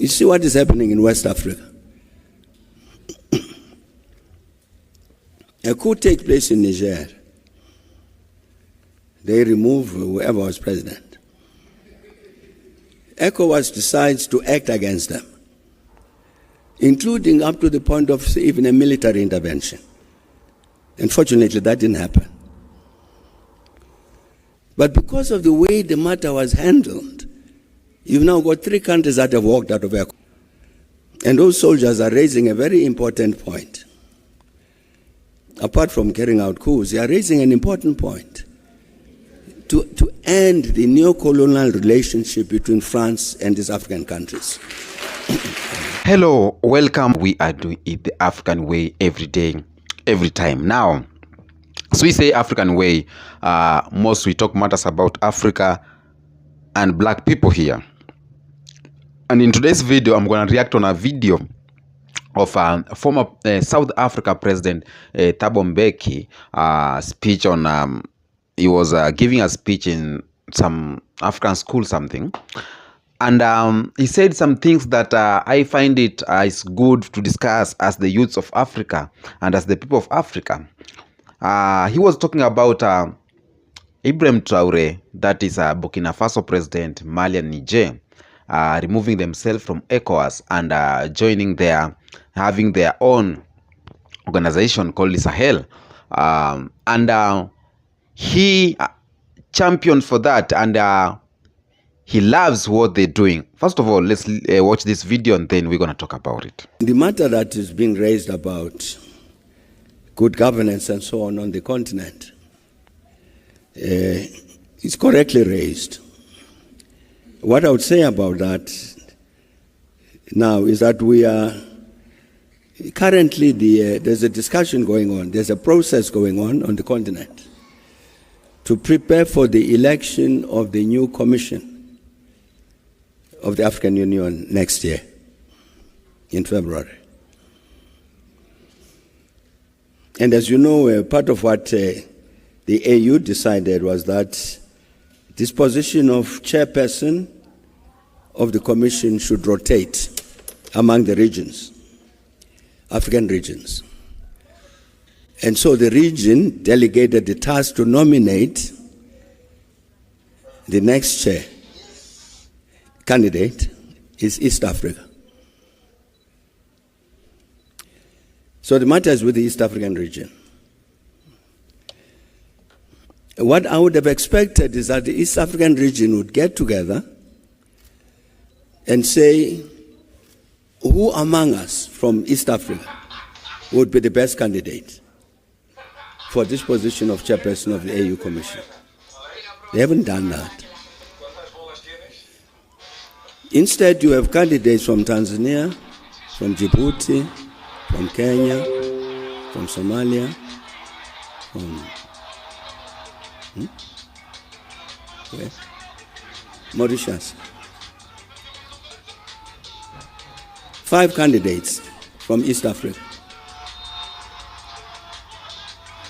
You see what is happening in West Africa. A coup takes place in Niger. They remove whoever was president. ECOWAS decides to act against them, including up to the point of even a military intervention. Unfortunately, that didn't happen. But because of the way the matter was handled, you've now got 3 countries that have walked out of ECOWAS. And those soldiers are raising a very important point. Apart from carrying out coups, they are raising an important point. To end the neo-colonial relationship between France and these African countries. Hello, welcome. We are doing it the African way every day, every time. Now, so we say African way, most we talk matters about Africa and black people here. And in today's video, I'm going to react on a video of former South Africa President Thabo Mbeki speech on, he was giving a speech in some African school something. And he said some things that I find it is good to discuss as the youths of Africa and as the people of Africa. He was talking about IBRAHIM TRAORE, that is Burkina-Faso president, Mali and Niger, removing themselves from ECOWAS and joining having their own organization called the Sahel. He championed for that, and he loves what they're doing. First of all, let's watch this video and then we're going to talk about it. The matter that is being raised about good governance and so on the continent is correctly raised. What I would say about that now is that we are currently, there's a discussion going on, there's a process going on the continent to prepare for the election of the new commission of the African Union next year, in February. And as you know, part of what the AU decided was that this position of chairperson of the commission should rotate among the regions, African regions. And so the region delegated the task to nominate the next chair candidate is East Africa. So the matter is with the East African region. What I would have expected is that the East African region would get together and say, who among us from East Africa would be the best candidate for this position of chairperson of the AU Commission? They haven't done that. Instead, you have candidates from Tanzania, from Djibouti, from Kenya, from Somalia, from Mauritius. 5 candidates from East Africa.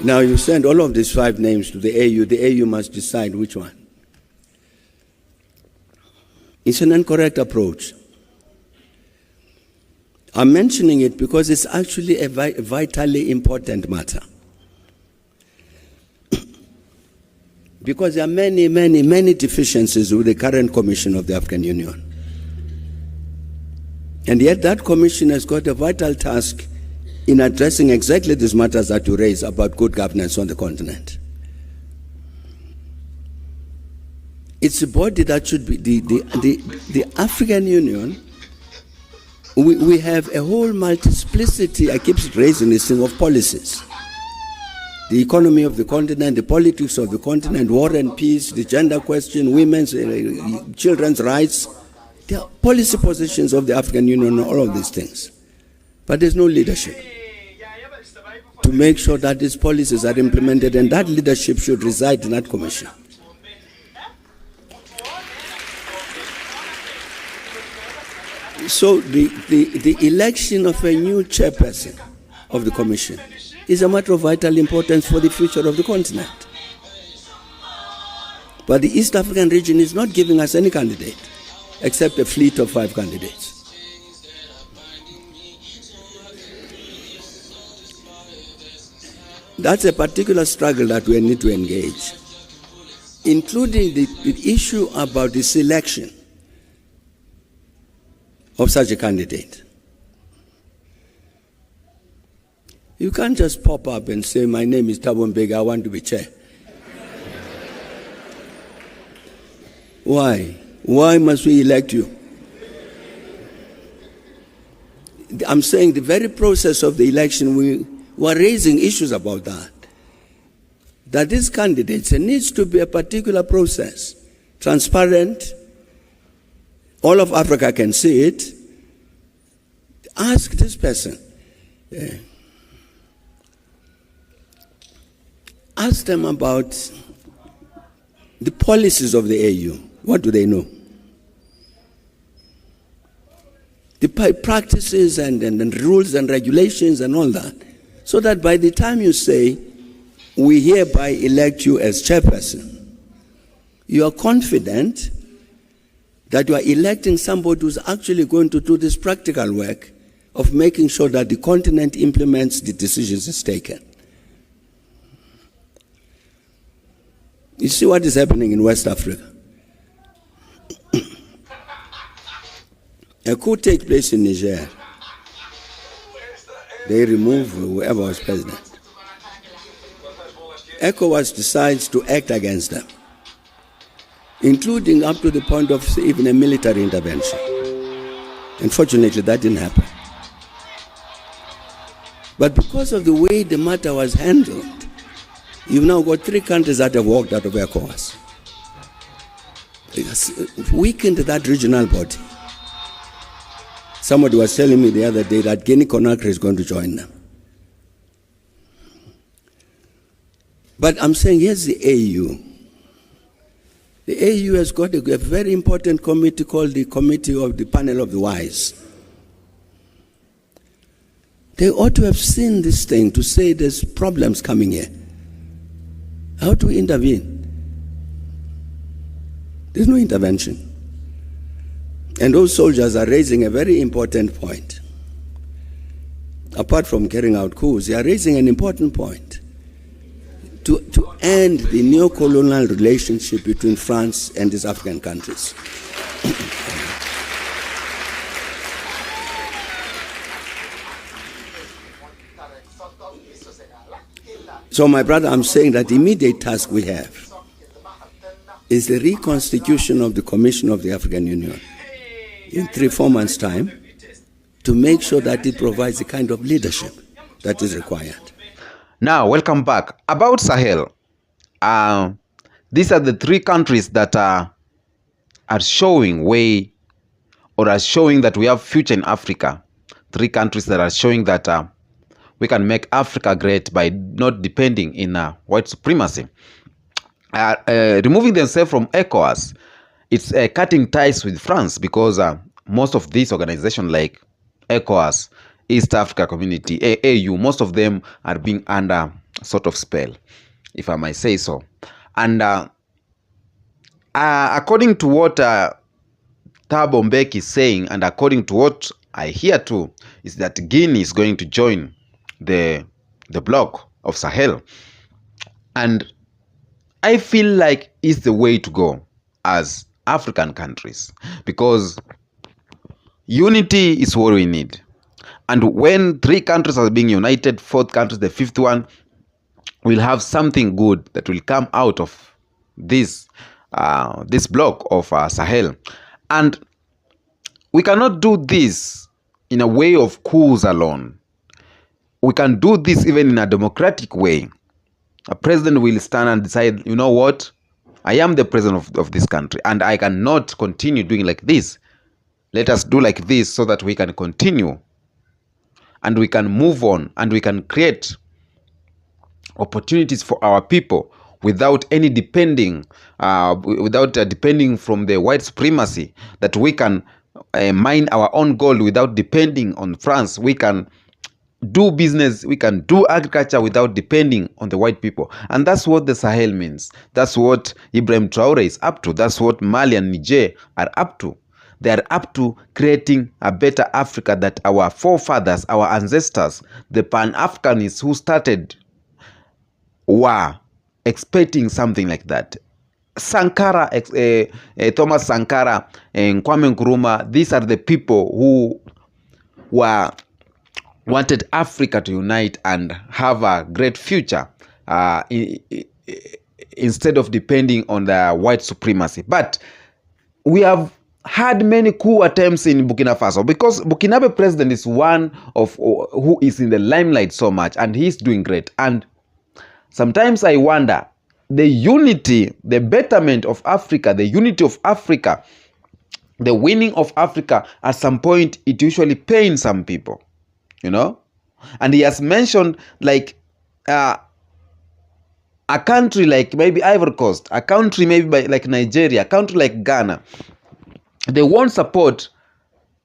Now you send all of these 5 names to the AU must decide which one. It's an incorrect approach. I'm mentioning it because it's actually a vitally important matter. Because there are many deficiencies with the current Commission of the African Union. And yet that commission has got a vital task in addressing exactly these matters that you raise about good governance on the continent. It's a body that should be the African Union. We have a whole multiplicity, I keep raising this thing, of policies. The economy of the continent, the politics of the continent, war and peace, the gender question, women's, children's rights. There are policy positions of the African Union on all of these things. But there's no leadership to make sure that these policies are implemented, and that leadership should reside in that commission. So the election of a new chairperson of the commission is a matter of vital importance for the future of the continent. But the East African region is not giving us any candidate, except a fleet of 5 candidates. That's a particular struggle that we need to engage, including the issue about the selection of such a candidate. You can't just pop up and say, my name is Thabo Mbeki, I want to be chair. Why? Why must we elect you? I'm saying the very process of the election, we were raising issues about that. That these candidates, there needs to be a particular process, transparent, all of Africa can see it. Ask this person. Ask them about the policies of the AU. What do they know? The practices and rules and regulations and all that. So that by the time you say, we hereby elect you as chairperson, you are confident that you are electing somebody who's actually going to do this practical work of making sure that the continent implements the decisions it's taken. You see what is happening in West Africa? A coup takes place in Niger. They remove whoever was president. ECOWAS decides to act against them, including up to the point of even a military intervention. Unfortunately, that didn't happen. But because of the way the matter was handled, you've now got 3 countries that have walked out of ECOWAS. It has weakened that regional body. Somebody was telling me the other day that Guinea-Conakry is going to join them. But I'm saying, here's the AU. The AU has got a very important committee called the Committee of the Panel of the Wise. They ought to have seen this thing to say there's problems coming here. How do we intervene? There's no intervention. And those soldiers are raising a very important point. Apart from carrying out coups, they are raising an important point. To end the neo-colonial relationship between France and these African countries. So my brother, I'm saying that the immediate task we have is the reconstitution of the Commission of the African Union in 3-4 months' time to make sure that it provides the kind of leadership that is required. Now, welcome back. About Sahel, these are the 3 countries that are showing way, or are showing that we have future in Africa. 3 countries that are showing that we can make Africa great by not depending in white supremacy. Removing themselves from ECOWAS, it's cutting ties with France, because most of these organizations like ECOWAS, East Africa Community, AU, most of them are being under sort of spell, if I might say so. And according to what Thabo Mbeki is saying, and according to what I hear too, is that Guinea is going to join the bloc of Sahel. And I feel like it's the way to go as African countries, because unity is what we need. And when 3 countries are being united, 4th country, the 5th one, we'll have something good that will come out of this bloc of Sahel. And we cannot do this in a way of coups alone. We can do this even in a democratic way. A president will stand and decide, you know what, I am the president of this country and I cannot continue doing like this. Let us do like this so that we can continue and we can move on and we can create opportunities for our people without any depending, depending from the white supremacy, that we can mine our own gold without depending on France. We can do business, we can do agriculture without depending on the white people. And that's what the Sahel means. That's what IBRAHIM TRAORE is up to. That's what Mali and Niger are up to. They are up to creating a better Africa that our forefathers, our ancestors, the Pan-Africanists who started were expecting something like that. Sankara, Thomas Sankara, and Kwame Nkrumah, these are the people who wanted Africa to unite and have a great future instead of depending on the white supremacy. But we have had many coup attempts in Burkina Faso, because Burkinabe president is one of who is in the limelight so much, and he's doing great. And sometimes I wonder, the unity, the betterment of Africa, the unity of Africa, the winning of Africa, at some point, it usually pains some people, you know. And he has mentioned like a country like maybe Ivory Coast, a country maybe like Nigeria, a country like Ghana, they won't support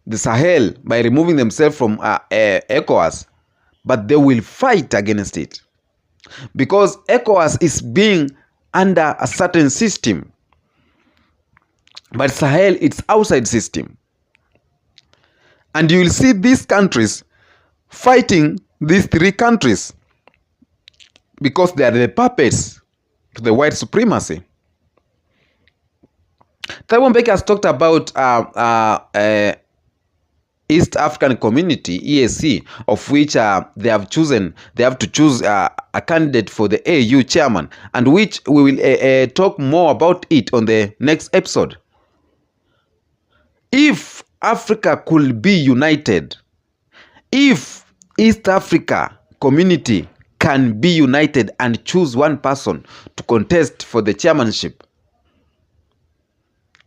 the Sahel by removing themselves from ECOWAS, but they will fight against it, because ECOWAS is being under a certain system, but Sahel, it's outside system. And you will see these countries fighting these three countries because they are the puppets to the white supremacy. Thabo Mbeki has talked about East African Community, EAC, of which they have to choose a candidate for the AU chairman, and which we will talk more about it on the next episode. If Africa could be united, if East Africa Community can be united and choose one person to contest for the chairmanship,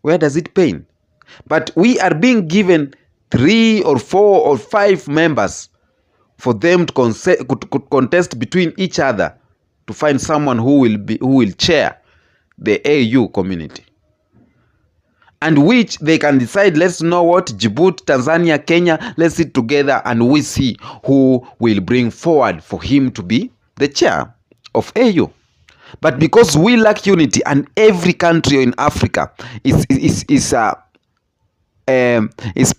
where does it pain? But we are being given 3 or 4 or 5 members for them to contest between each other to find someone who will chair the AU community, and which they can decide, let's know what, Djibouti, Tanzania, Kenya, let's sit together and we see who will bring forward for him to be the chair of AU. But because we lack unity, and every country in Africa is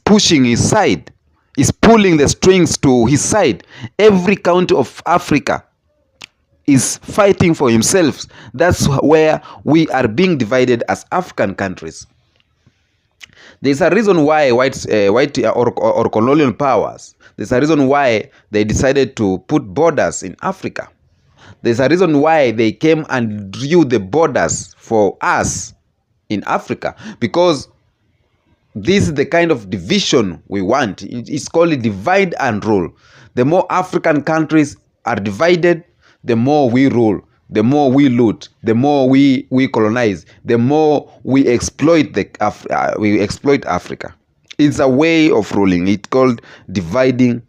pushing his side, is pulling the strings to his side, every country of Africa is fighting for himself. That's where we are being divided as African countries. There's a reason why white or colonial powers, there's a reason why they decided to put borders in Africa. There's a reason why they came and drew the borders for us in Africa, because this is the kind of division we want. It's called divide and rule. The more African countries are divided, the more we rule, the more we loot, the more we colonize, the more we exploit Africa. It's a way of ruling. It's called dividing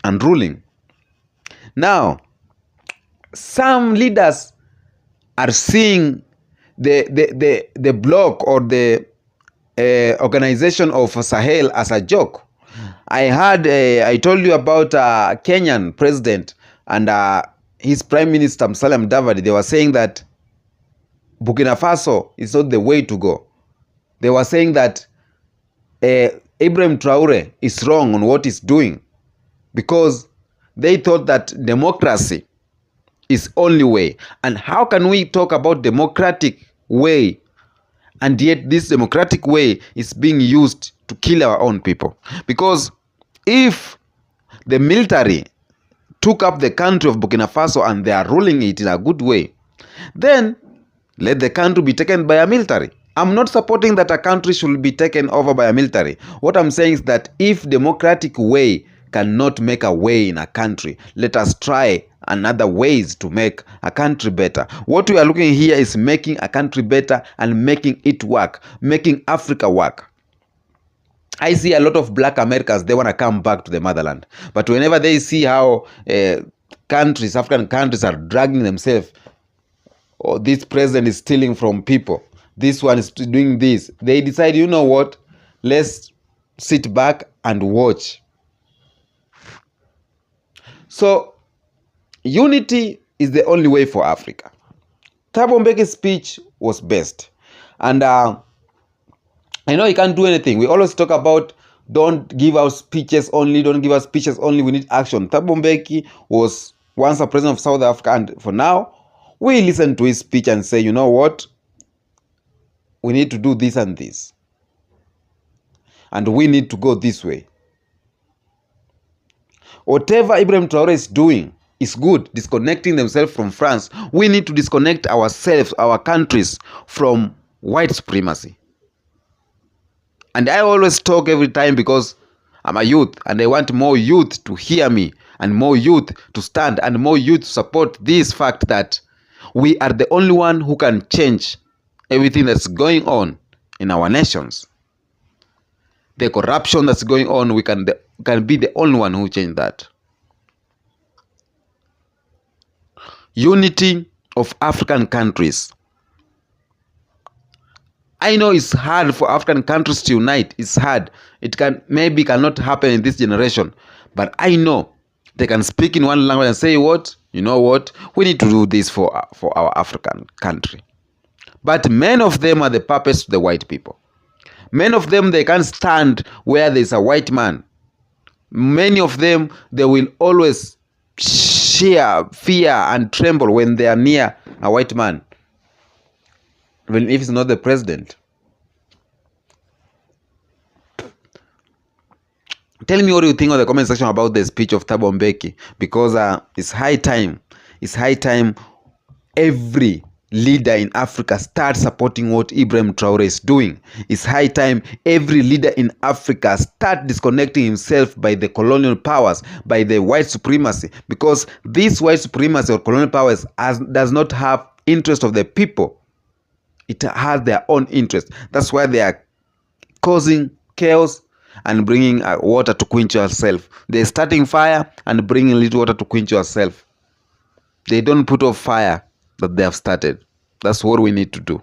and ruling. Now, some leaders are seeing the bloc or the organization of Sahel as a joke. I told you about Kenyan president and his prime minister Musalia Mudavadi. They were saying that Burkina Faso is not the way to go. They were saying that IBRAHIM TRAORE is wrong on what he's doing, because they thought that democracy is only way. And how can we talk about democratic way, and yet this democratic way is being used to kill our own people? Because if the military took up the country of Burkina Faso and they are ruling it in a good way, then let the country be taken by a military. I'm not supporting that a country should be taken over by a military. What I'm saying is that if democratic way cannot make a way in a country, let us try another ways to make a country better. What we are looking here is making a country better and making it work, making Africa work. I see a lot of black Americans, they want to come back to the motherland. But whenever they see how African countries are dragging themselves, or this president is stealing from people, this one is doing this, they decide, you know what, let's sit back and watch. So unity is the only way for Africa. Thabo Mbeki's speech was best. And I know he can't do anything. We always talk about don't give us speeches only, we need action. Thabo Mbeki was once a president of South Africa, and for now, We listen to his speech and say, you know what? We need to do this and this. And we need to go this way. Whatever Ibrahim Traore is doing is good, disconnecting themselves from France. We need to disconnect ourselves, our countries, from white supremacy. And I always talk every time because I'm a youth and I want more youth to hear me and more youth to stand and more youth to support this fact that we are the only one who can change everything that's going on in our nations. The corruption that's going on, we can be the only one who change that. Unity of African countries. I know it's hard for African countries to unite. It's hard. It cannot happen in this generation. But I know they can speak in one language and say, what? You know what? We need to do this for our African country. But many of them are the puppets to the white people. Many of them, they can't stand where there's a white man. Many of them, they will always share fear and tremble when they are near a white man, even if it's not the president. Tell me what you think on the comment section about the speech of Thabo Mbeki, because it's high time. It's high time every leader in Africa start supporting what Ibrahim Traore is doing. It's high time every leader in Africa start disconnecting himself by the colonial powers, by the white supremacy, because this white supremacy or colonial powers does not have interest of the people. It has their own interest. That's why they are causing chaos and bringing water to quench yourself. They're starting fire and bringing a little water to quench yourself. They don't put off fire that they have started. That's what we need to do.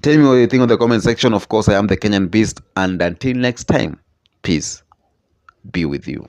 Tell me what you think in the comment section. Of course, I am the Kenyan Beast, and until next time, peace be with you.